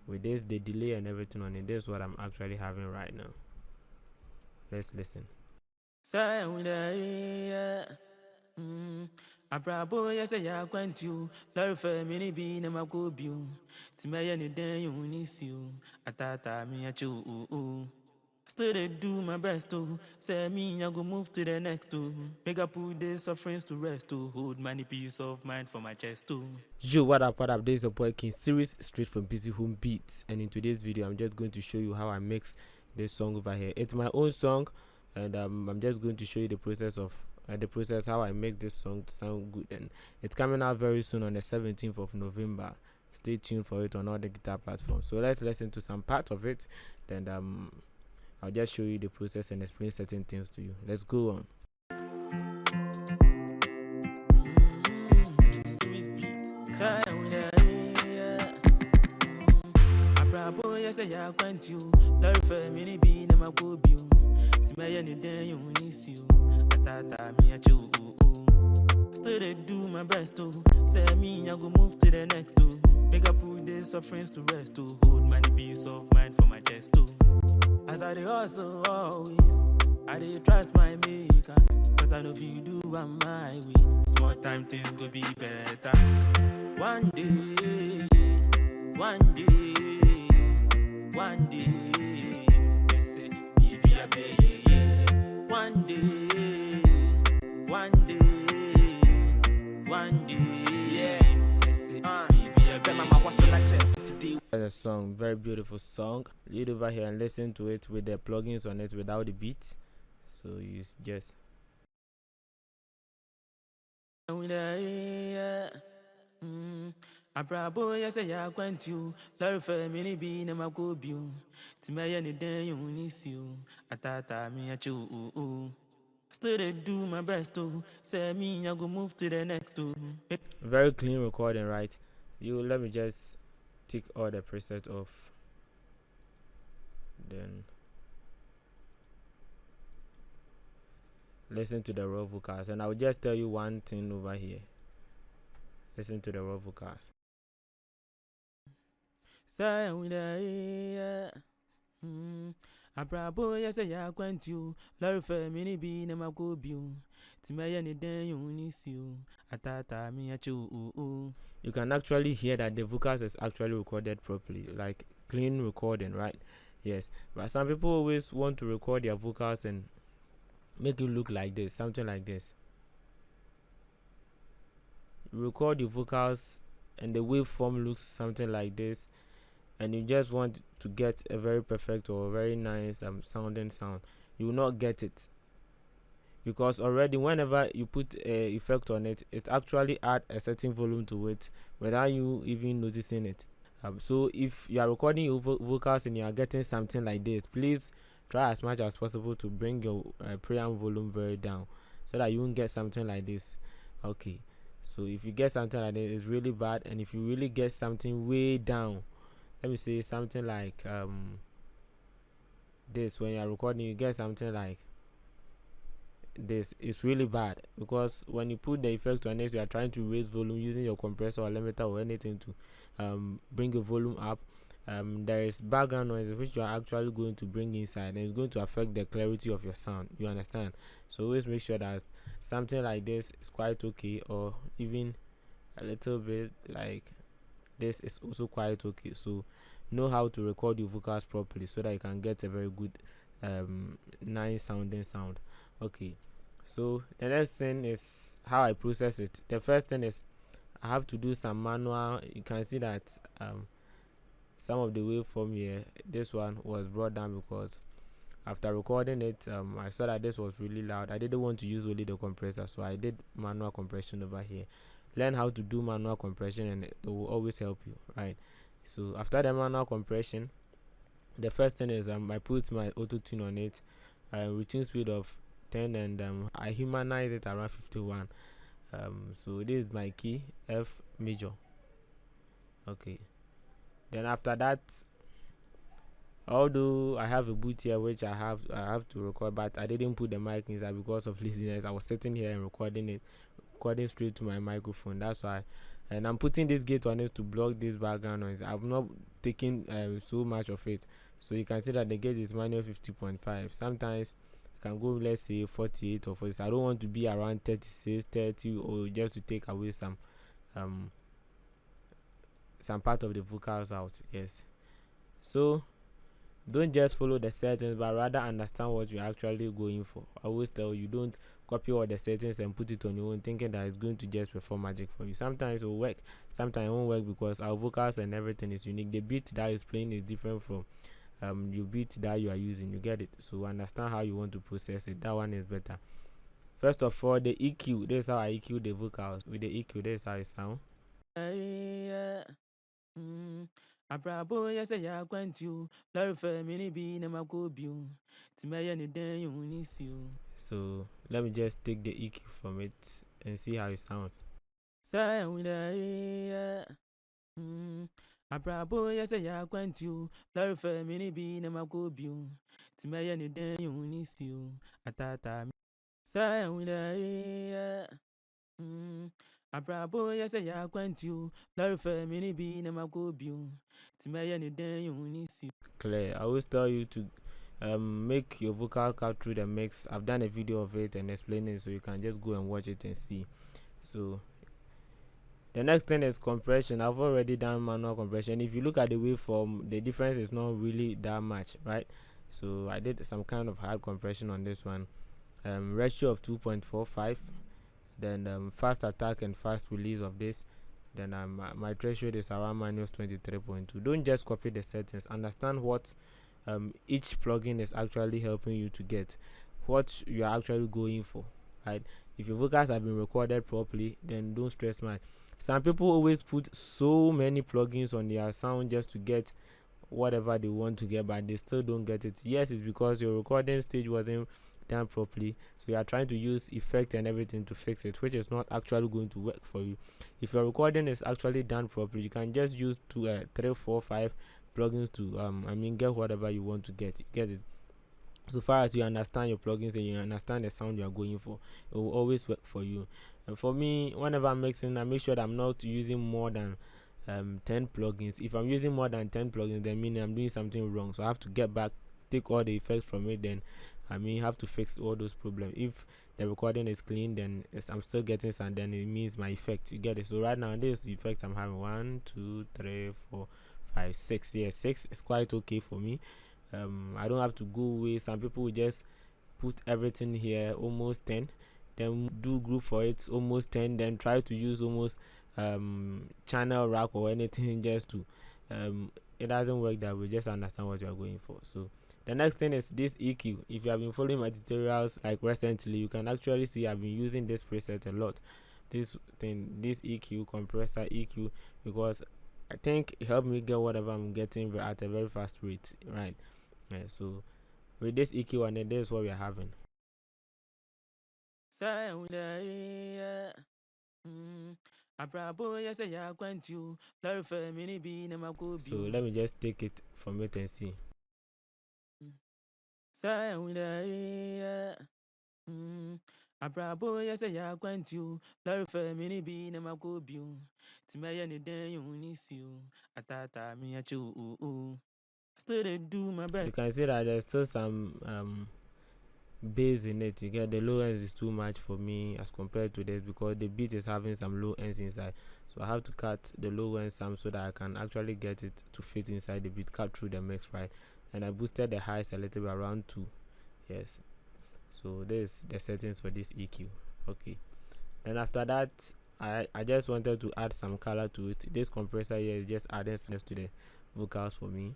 with this, the delay and everything on it. This is what I'm actually having right now. Let's listen. Abrabo yes I went you clarify many be na magobiu Timaya ni den you miss you atata me at you still they do my best to say me I go move to the next to make up put the sufferings to rest to hold many peace of mind for my chest too. Yo, what up, this is your boy King Series straight from Busy Home Beats, and in today's video I'm just going to show you how I mix this song over here. It's my own song, and I'm just going to show you the process how I make this song to sound good, and it's coming out very soon on the 17th of November. Stay tuned for it on all the guitar platforms. So let's listen to some part of it, then I'll just show you the process and explain certain things to you. Let's go on. Still they do my best to say me I go move to the next to make up put the sufferings to rest to hold many peace of mind for my chest too. As I dey hustle always, I dey trust my maker, cause I know if you do on my way, small time things go be better. One day, they say be a baby. One day, yeah. They say be a baby. A song, very beautiful song. Lead over here and listen to it with the plugins on it without the beats. So you just Abrabo yes I went you clarify many be na magobiu Timaya ni den you miss you atata me at you still they do my best to say me I go move to the next to. Very clean recording, right? Let me just take all the presets off, then listen to the raw vocals, and I'll just tell you one thing over here. Listen to the raw vocals. Abrabo yes I went you clarify many be na magobiu Timaya ni den you miss you atata me at you. You can actually hear that the vocals is actually recorded properly, like clean recording, right? Yes, but some people always want to record their vocals and make it look like this, something like this. You record your vocals and the waveform looks something like this, and you just want to get a very perfect or very nice sounding sound. You will not get it, because already whenever you put a effect on it, it actually add a certain volume to it without you even noticing it. So if you are recording your vocals and you are getting something like this, please try as much as possible to bring your preamp volume very down, so that you won't get something like this. Okay, so if you get something like this, it's really bad. And if you really get something way down, let me say something like this, when you are recording you get something like this, it's really bad, because when you put the effect on it, you are trying to raise volume using your compressor or limiter or anything to bring your volume up. There is background noise which you are actually going to bring inside, and it's going to affect the clarity of your sound. You understand? So always make sure that something like this is quite okay, or even a little bit like this is also quite okay. So know how to record your vocals properly so that you can get a very good nice sounding sound. Okay, so the next thing is how I process it. The first thing is I have to do some manual. You can see that some of the waveform here, this one was brought down because after recording it, I saw that this was really loud. I didn't want to use only the compressor, so I did manual compression over here. Learn how to do manual compression and it will always help you, right? So after the manual compression, the first thing is I put my auto tune on it, routine speed of 10, and I humanize it around 51. So this is my key, F major. Okay, then after that, although I have a boot here which I have to record, but I didn't put the mic inside because of laziness. I was sitting here and recording straight to my microphone. That's why and I'm putting this gate on it to block this background noise. I'm not taking so much of it, so you can see that the gate is manual 50.5. sometimes I can go, let's say 48 or 46. I don't want to be around 36, 30, or just to take away some part of the vocals out. Yes, so don't just follow the settings, but rather understand what you're actually going for. I always tell you, don't copy all the settings and put it on your own, thinking that it's going to just perform magic for you. Sometimes it will work, sometimes it won't work, because our vocals and everything is unique. The beat that is playing is different from your beat that you are using. You get it? So understand how you want to process it. That one is better. First of all, the EQ. This is how I EQ the vocals. With the EQ, this is how it sound. Abrabo yes ya kwantu larfa mini bi na makobiu timaya ni den yunisio. So let me just take the EQ from it and see how it sounds. Abrabo yes ya kwantu larfa mini bi na makobiu timaya ni den yunisio atata. Abrabo yes ya kwantu larfa mini bi na makobiu timaya ni den yunisio. Clear. I always tell you to make your vocal cut through the mix. I've done a video of it and explain it, so you can just go and watch it and see. So the next thing is compression. I've already done manual compression. If you look at the waveform, the difference is not really that much, right? So I did some kind of hard compression on this one. Ratio of 2.45, then fast attack and fast release of this. Then my threshold is around -23.2. Don't just copy the settings. Understand what each plugin is actually helping you to get, what you are actually going for, right? If your vocals have been recorded properly, then don't stress much. Some people always put so many plugins on their sound just to get whatever they want to get, but they still don't get it. Yes, it's because your recording stage wasn't done properly, so you are trying to use effect and everything to fix it, which is not actually going to work for you. If your recording is actually done properly, you can just use 2 3 4 5 plugins to get whatever you want to get. You get it? So far as you understand your plugins and you understand the sound you are going for, it will always work for you. And for me, whenever I'm mixing, I make sure that I'm not using more than 10 plugins. If I'm using more than 10 plugins, then meaning I'm doing something wrong, so I have to get back, take all the effects from it, then have to fix all those problems. If the recording is clean, then I'm still getting some, then it means my effect. You get it? So right now, this effect I'm having 1 2 3 4 5 6. Yeah, 6 is quite okay for me. I don't have to go away. Some people will just put everything here, almost 10, then do group for it, almost 10, then try to use almost channel rack or anything just to it doesn't work that way. Just understand what you are going for. So the next thing is this EQ. If you have been following my tutorials like recently, you can actually see I've been using this preset a lot. This EQ, compressor EQ, because I think it helped me get whatever I'm getting at a very fast rate, right? So with this EQ, and then this is what we are having. So let me just take it from it and see. Abrabo yes ya kwantu larfa mini bi na makobiu timaya ni den yunisio atata mi achu. Still do my best. You can see that there's still some bass in it. You get the low ends is too much for me as compared to this, because the beat is having some low ends inside, so I have to cut the low ends some so that I can actually get it to fit inside the beat, cut through the mix, right? And I boosted the highs a little bit, around 2. Yes, so this is the settings for this EQ. Okay, then after that, I just wanted to add some color to it. This compressor here is just adding some to the vocals for me,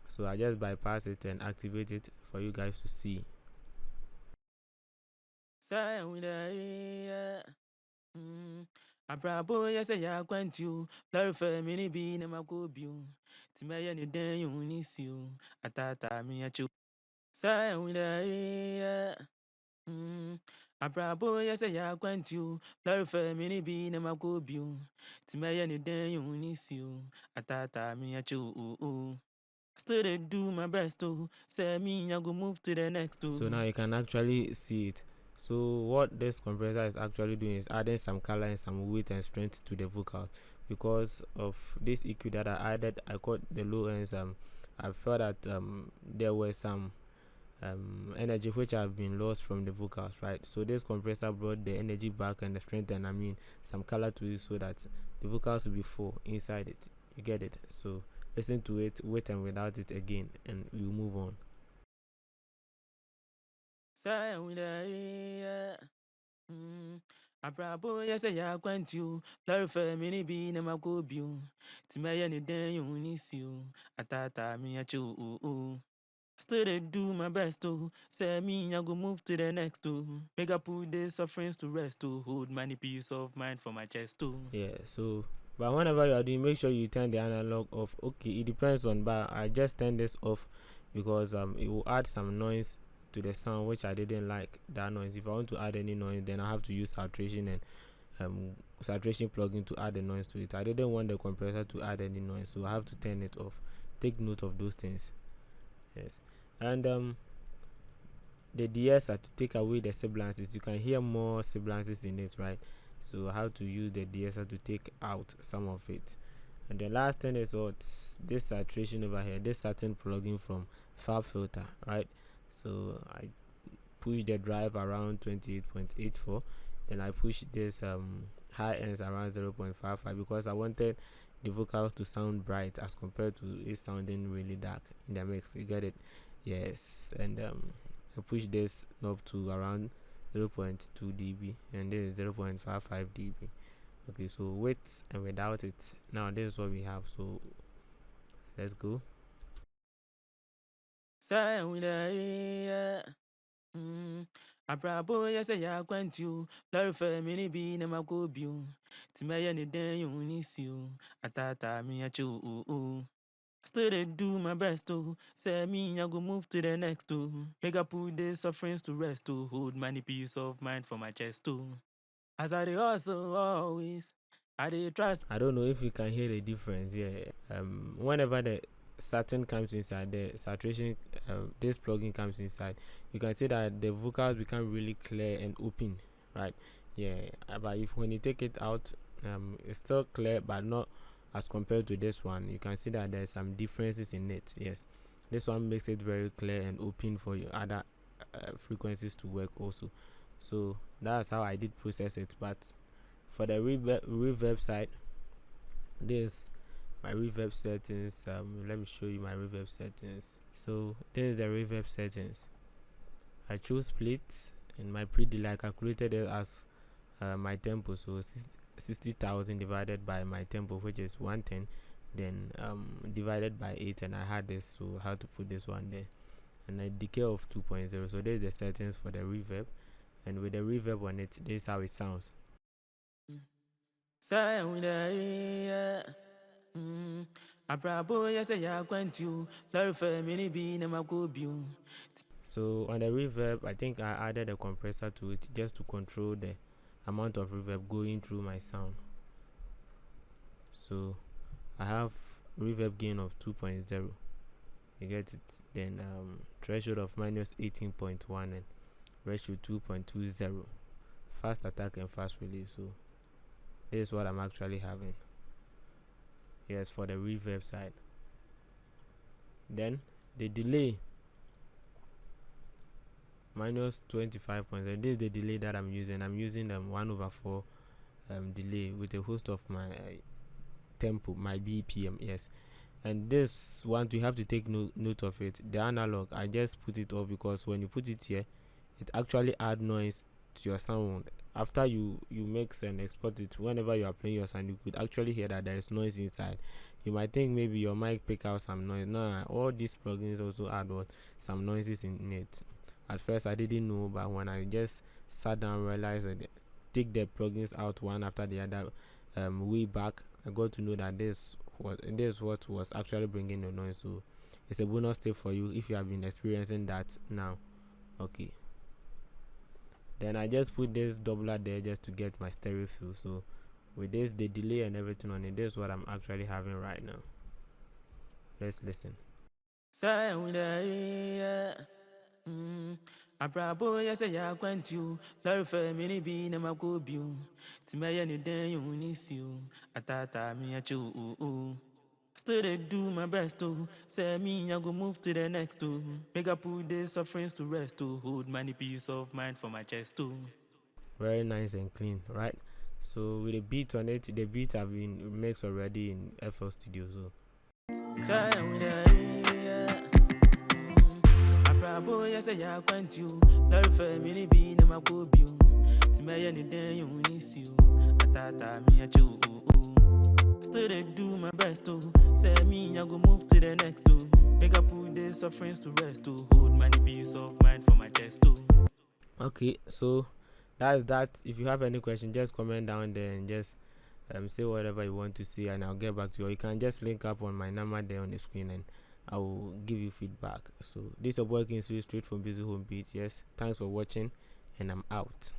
so I just bypass it and activate it for you guys to see. Abrabo yes ya kwantu larfa mini bi na makobiu timaya ni den yunisio atata mi achu. Abrabo yes ya kwantu larfa mini bi na makobiu timaya ni den yunisio atata mi achu. Still do my best to say me I go move to the next. So now you can actually see it. So what this compressor is actually doing is adding some color and some weight and strength to the vocal, because of this EQ that I added, I caught the low ends. I felt that there were some energy which have been lost from the vocals, right? So this compressor brought the energy back and the strength, and I mean some color to it, so that the vocals will be full inside it. You get it? So listen to it with and without it again, and we'll move on. Abrabo yes ya kwantu clarify mini be na magobio timaya ni den you nisio atata mi achu still they do my best to say me I go move to the next to make I put the sufferings to rest to hold many peace of mind for my chest too. Yeah, so but whenever you are doing, make sure you turn the analog off. Okay, it depends on, but I just turn this off because it will add some noise to the sound, which I didn't like that noise. If I want to add any noise, then I have to use saturation and saturation plugin to add the noise to it. I didn't want the compressor to add any noise, so I have to turn it off. Take note of those things. Yes, and the de-esser to take away the sibilances. You can hear more sibilances in it, right? So how to use the de-esser to take out some of it. And the last thing is what this saturation over here, this certain plugin from FabFilter, right? So I push the drive around 28.84, then I push this high ends around 0.55 because I wanted the vocals to sound bright as compared to it sounding really dark in the mix. You get it? Yes. And I push this knob to around 0.2 dB, and this is 0.55 dB. Okay, so with and without it, now this is what we have. So let's go. Abrabo yes ya kwantu clarify mini be na magobio timaya ni den you nisio atata mi achu still they do my best to say me I go move to the next to make I put the sufferings to rest to hold many peace of mind for my chest too. As I also always I dey trust. I don't know if you can hear the difference. Yeah. Whenever the satin comes inside, the saturation, this plugin comes inside, you can see that the vocals become really clear and open, right? Yeah. But if when you take it out, it's still clear, but not as compared to this one. You can see that there's some differences in it. Yes, this one makes it very clear and open for your other frequencies to work also. So that's how I did process it. But for the reverb side, this my reverb settings. Let me show you my reverb settings. So this is the reverb settings. I chose split, and my pre-delay I calculated it as my tempo. So 60,000 divided by my tempo, which is 110, then divided by 8, and I had this, so how to put this one there, and a decay of 2.0. so there's the settings for the reverb, and with the reverb on it, this is how it sounds. So on the reverb, I think I added a compressor to it just to control the amount of reverb going through my sound. So I have reverb gain of 2.0. You get it? Then threshold of minus 18.1 and ratio 2.20. Fast attack and fast release. So this is what I'm actually having. Yes, for the reverb side. Then the delay minus 25.0. This is the delay that I'm using. I'm using 1/4 delay with a host of my tempo, my BPM. Yes, and this one you have to take note of it. The analog, I just put it off because when you put it here, it actually add noise to your sound. After you mix and export it, whenever you are playing your sound, you could actually hear that there is noise inside. You might think maybe your mic pick out some noise. Nah, all these plugins also add some noises in it. At first I didn't know, but when I just sat down and realized that take the plugins out one after the other way back, I got to know that this what was actually bringing the noise. So it's a bonus tip for you if you have been experiencing that now. Okay, then I just put this doubler there just to get my stereo feel. So with this, the delay and everything on it, this is what I'm actually having right now. Let's listen. Abrabo, yes, I quent you. Clarify many being a magobu. To me, any day you miss you. Atata me at you. Still they do my best to say me, I go move to the next to make up put the sufferings to rest to hold many peace of mind for my chest too. Very nice and clean, right? So with the beat on it, the beat have been mixed already in FL Studio. So Abrabo, yes, I quent you. Clarify many being a magobu. To me, any day you miss you. Atata me at you. Still they do my best to say me, I go move to the next to make up put the sufferings to rest to hold many peace of mind for my chest too. okay, so that's that. If you have any question, just comment down there and just say whatever you want to say, and I'll get back to you. Or you can just link up on my number there on the screen, and I will give you feedback. So this is your boy King straight from Busy Home Beats. Yes, thanks for watching, and I'm out.